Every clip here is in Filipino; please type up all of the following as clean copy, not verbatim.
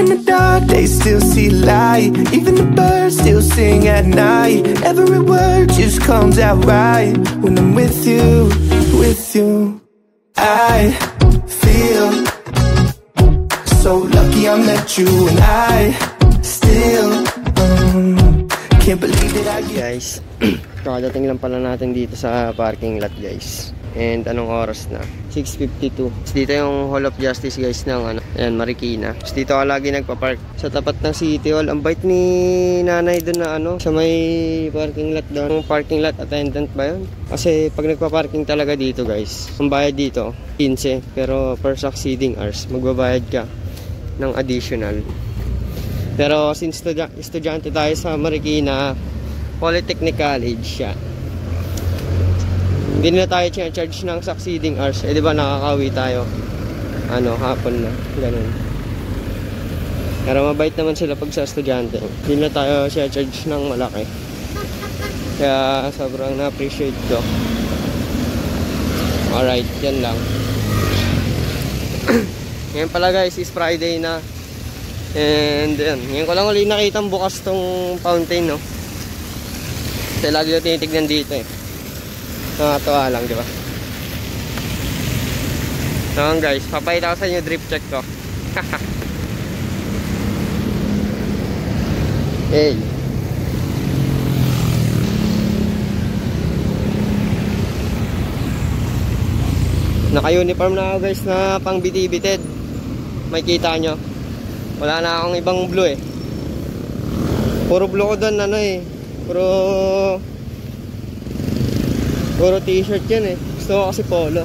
in the dark, they still see light. Even the birds still sing at night. Every word just comes out right when I'm with you, with you. I feel so lucky I met you, and I still can't believe that I... Guys, kakadating lang pala natin dito sa parking lot guys. And anong oras na? 6:52. Dito yung Hall of Justice guys ng ayan, Marikina. Dito ako lagi nagpa-park sa tapat ng City Hall. Ang bait ni nanay doon na sa may parking lot doon. Parking lot attendant ba yun? Kasi pag nagpa-parking talaga dito guys, ang bayad dito 15, pero per succeeding hours magbabayad ka ng additional. Pero since estudyante tayo sa Marikina Polytechnic College siya, hindi na tayo charge ng succeeding hours. Eh, di ba nakakawi tayo hapon na, ganun. Pero mabait naman sila pag sa estudyante. Hindi na tayo charge ng malaki. Kaya sobrang na-appreciate ko. Alright, yan lang. Ngayon pala guys is Friday na. And yan, ngayon ko lang ulit nakita bukas tong fountain, no? Kasi lagi ko tinitignan dito eh. Nakatawa lang, di ba? So guys, papakita ko sa inyo drip check ko. Hey. Naka-uniform na ako guys na pang bitibitid. May kita nyo. Wala na akong ibang blue eh. Puro blue ko doon puro t-shirt yan eh. Gusto ko kasi polo.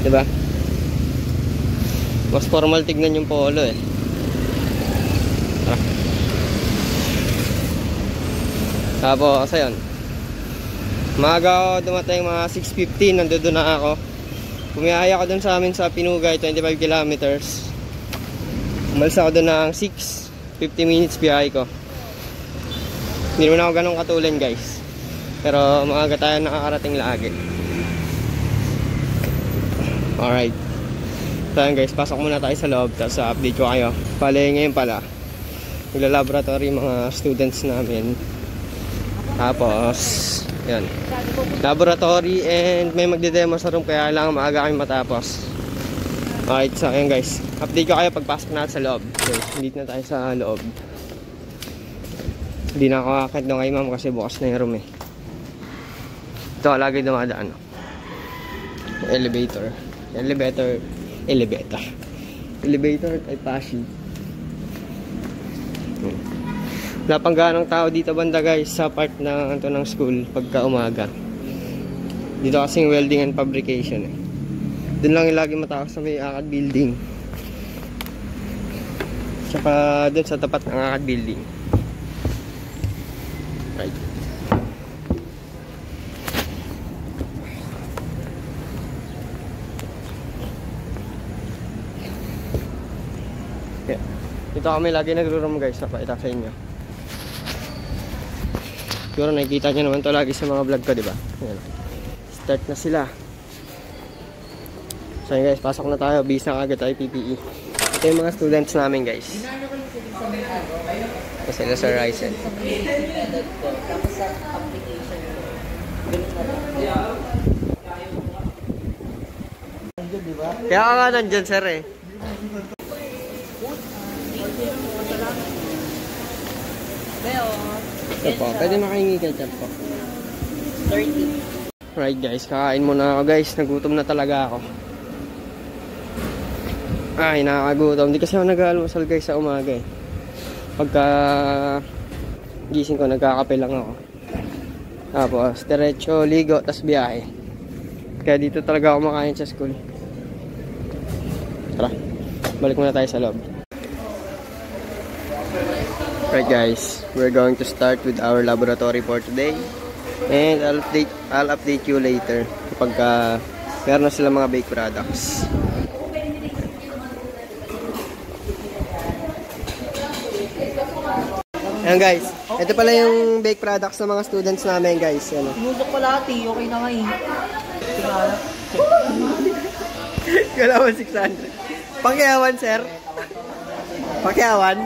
Diba? Mas formal tignan yung polo eh. Tapos ayun, maaga ako dumating, mga 6:15 nandoon na ako. Bumiyaya ako dun sa amin sa Pinugay, 25 kilometers. Umalis ako dun ng 50 minutes biyahe ko. Hindi naman ako ganun katulin guys, pero maaga tayo nakakarating lagi. Alright, so yun guys, pasok muna tayo sa loob, tapos update ko kayo. Pali ngayon pala nagla-laboratory mga students namin. Tapos yan, laboratory, and may magde-demo sa room, kaya lang maaga kami matapos. Alright, so yun guys, update ko kayo pagpasok natin sa loob. Okay, dito na tayo sa loob. Hindi na ako kakit doon kay ma'am kasi bukas na yung room eh. Ito lagi dumadaan. Elevator kay Pashi. Wala pang ganong tao dito banda guys sa part ng school pagka umaga. Dito kasing welding and fabrication eh. Doon lang yung lagi matao sa may Akad building. Tsaka doon sa tapat ng Akad building. Right. Yeah. Dito kami lagi nagro-room guys, napakita sa inyo. Siguro nakikita nyo naman to lagi sa mga vlog ko, diba? Ayan. Start na sila. So yun guys, pasok na tayo. Bis na agad tayo PPE. Ito yung mga students namin guys. Ito sila sa Ryzen. Kaya ka nga nandyan sir eh. Ito po, pwede makahingi ketchup po. 30. Right guys, kakain muna ako guys. Nagutom na talaga ako. Ay, nakakagutom. Hindi kasi ako nag-almusal guys sa umaga eh. Pagka gising ko, nagkakape lang ako. Tapos, diretso, ligo, tas biyahe. Kaya dito talaga ako makain sa school. Tara, balik muna tayo sa loob. Right guys, we're going to start with our laboratory for today. And I'll update you later kapag meron na sila mga baked products. Ayan guys, ito pala yung baked products ng mga students namin guys. Nusok ko lahat eh, okay na nga eh. Kala mo 600. Pakiawan, sir. Pakiawan.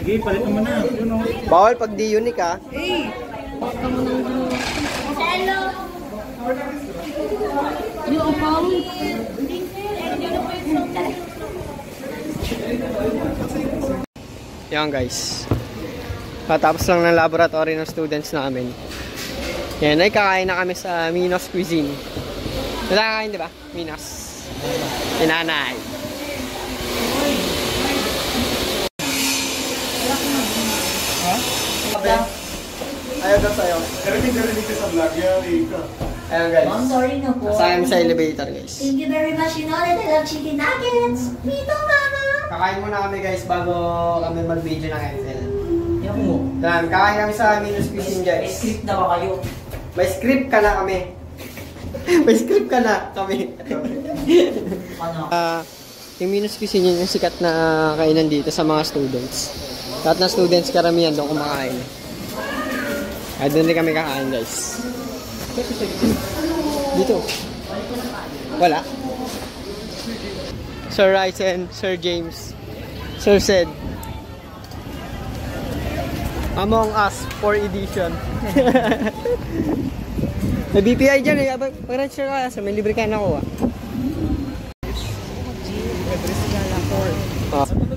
Sige, palit naman na. Bawal pag di unique, ha? Yan guys. Patapos lang ng laboratory ng students namin. Yan, ay kakain na kami sa Minos Cuisine. Nakakain, di ba? Minos. Tinanay. Ayaw daw sa'yo. Karinig ka sa vlog, yari ka. Ayun guys. I'm sorry na po. Kasama sa elevator guys. Thank you very much. You know that I love chicken nuggets. Pito, mama. Kakain muna kami guys bago kami mag-video ng FL. Yan mo. Yan, kakain kami sa Minos Cuisine guys. May script na ba kayo? May script ka na kami. May script ka na kami. Ano? Yung Minos Cuisine yun yung sikat na kainan dito sa mga students. Lahat ng students karamihan doon kumakain. Kaya doon rin kami kakain guys. Dito. Wala. Sir Ryzen, Sir James, Sir Sed. Among Us 4 edition. May BPI dyan eh. Pag-register ka sa may libre ka na ako ah.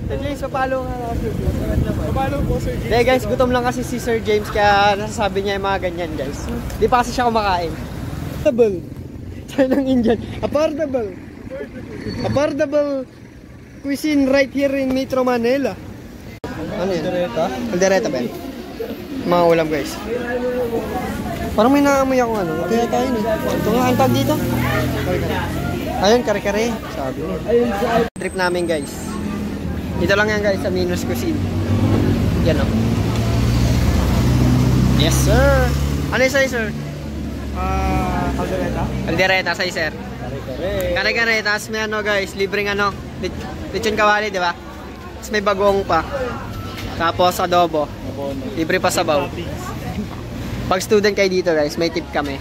Sir James, papalo nga lang. Papalo po, Sir James. Hindi guys, gutom lang kasi si Sir James kaya nasasabi niya yung mga ganyan guys. Di pa kasi siya kumakain. Affordable. Sabi ng Indian. Affordable. Affordable cuisine right here in Metro Manila. Ano yan? Aldereta? Aldereta ba yan? Mga ulam guys. Parang may naamoy ako ano. Kaya tayo eh. Ito nga, ang tag dito. Ayun, kare-kare. Sabi niya. Trip namin guys. Dito lang yan guys sa Minos Cuisine. Yan o. Yes sir. Ano yung sa'yo sir? Aldereta? Aldereta sa'yo sir. Kare-kare. Tapos may ano guys, libreng ano. Lechon kawali diba? Tapos may bagong pa. Tapos adobo. Libre pa sabaw. Pag student kayo dito guys, may tip kami.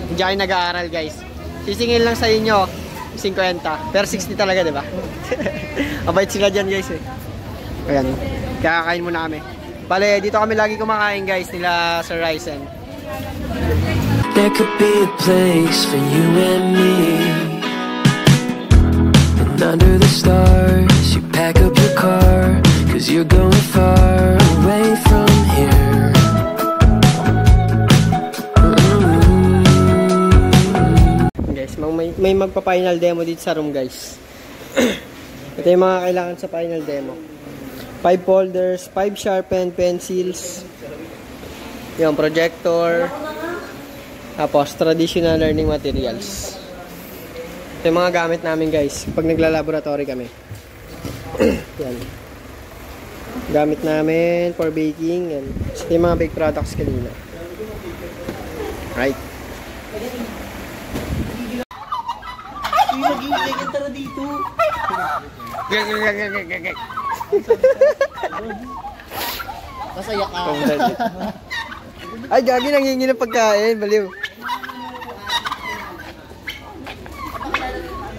Hindi kayo nag-aaral guys. Sisingin lang sa inyo 50. Pero 60 talaga diba? Mabait sila dyan guys eh. Ayan. Kakain muna kami. Bale, dito kami lagi kumakain guys nila Sir Ryzen. There could be a place for you and me. And under the stars you pack up your car, 'cause you're going far away from here. Guys, may magpa-final demo dito sa room guys. Ito yung mga kailangan sa final demo. 5 folders, 5 sharpen pencils, yung projector, tapos traditional learning materials. Ito yung mga gamit namin guys pag nagla-laboratory kami. Yan. Gamit namin for baking. Yan. Ito yung mga bake products kanina. Right. Nag-iigay tara dito. Masaya ka. Ay, gagi, nangingi ng pagkain. Baliw.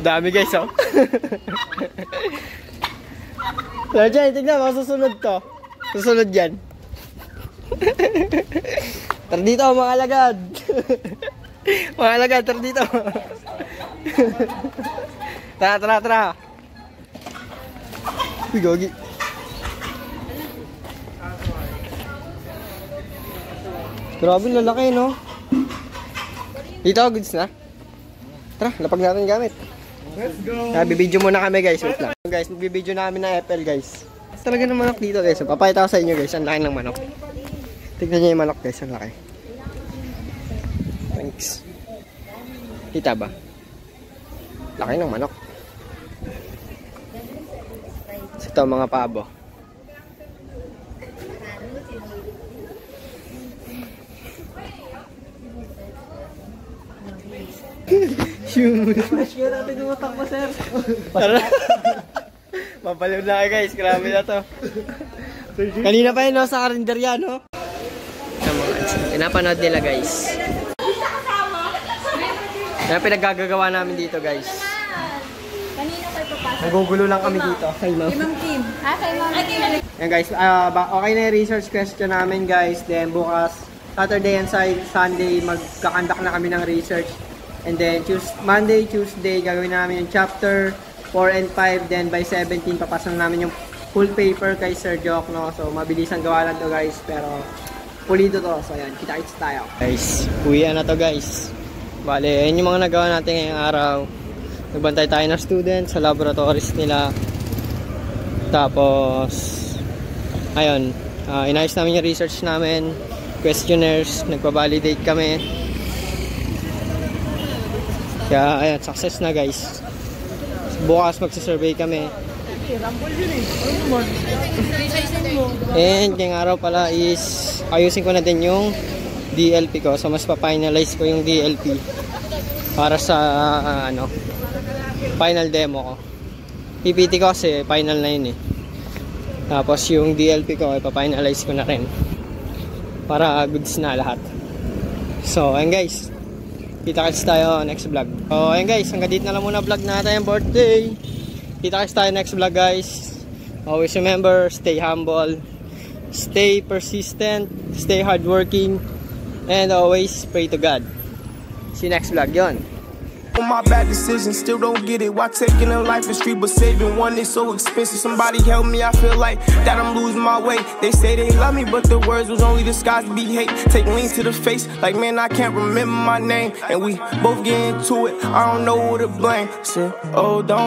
Dami guys, oh. Sir Jay, tignan mo, susunod to. Susunod yan. Tara dito, mga alagad. Mga alagad, tara dito. Tara. Uy, gagi. Grabe, lalaki, no? Dito, goods na. Tara, lapag natin gamit. Let's go! Bibidyo muna kami, guys. Wait lang. Guys, magbibidyo namin ng FL, guys. Talaga ng manok dito, guys. Papakita ko sa inyo, guys. Ang laki ng manok. Tignan nyo yung manok, guys. Ang laki. Thanks. Kita ba? Laki ng manok. Ito, mga pabo. Mas kaya natin utak mo, sir. Tara. Mapaliw na guys. Grabe na to. Kanina pa yun, no? Sa karinderya, no? Pinapanood nila, guys. Yan pinaggagawa namin dito, guys. Kanina kayo papasok. Nagugulo lang kami dito. Kay Ma'am. Kay Ma'am Kim. Kay Ma'am Kim. Yan, guys. Okay na yung research question namin, guys. Then, bukas, Saturday and Sunday, magkakandak na kami ng research. And then, Monday, Tuesday, gagawin namin yung chapter 4 and 5. Then, by 17, papasok namin yung full paper kay Sir Jock, no? So, mabilisan gawa lang to, guys. Pero, pulido to. So, yan. Kita-kits tayo. Guys, uwian na to, guys. Bale, yun yung mga nagawa natin ngayong araw. Nagbantay tayo ng students sa laboratories nila. Tapos, ayun, inayos namin yung research namin. Questionnaires, nagpa-validate kami. Kaya, ayun, success na, guys. Bukas magsasurvey kami. And, ngayong araw pala is, ayusin ko na din yung DLP ko. So, mas pa-finalize ko yung DLP para sa, final demo ko. PPT ko kasi, final na yun eh. Tapos, yung DLP ko, ipa-finalize ko na rin. Para goods na lahat. So, ayun guys. Kita-kits tayo next vlog. So, ayun guys. Hanggang dito na lang muna vlog natin yung birthday. Kita-kits tayo next vlog, guys. Always remember, stay humble, stay persistent, stay hardworking, and always pray to God. See you next vlog. Yon. On my bad decisions, still don't get it. Why taking a life is free, but saving one is so expensive. Somebody help me, I feel like that I'm losing my way. They say they love me, but the words was only disguised to be hate. Take lean to the face, like man, I can't remember my name. And we both get into it, I don't know who to blame. Said, oh, don't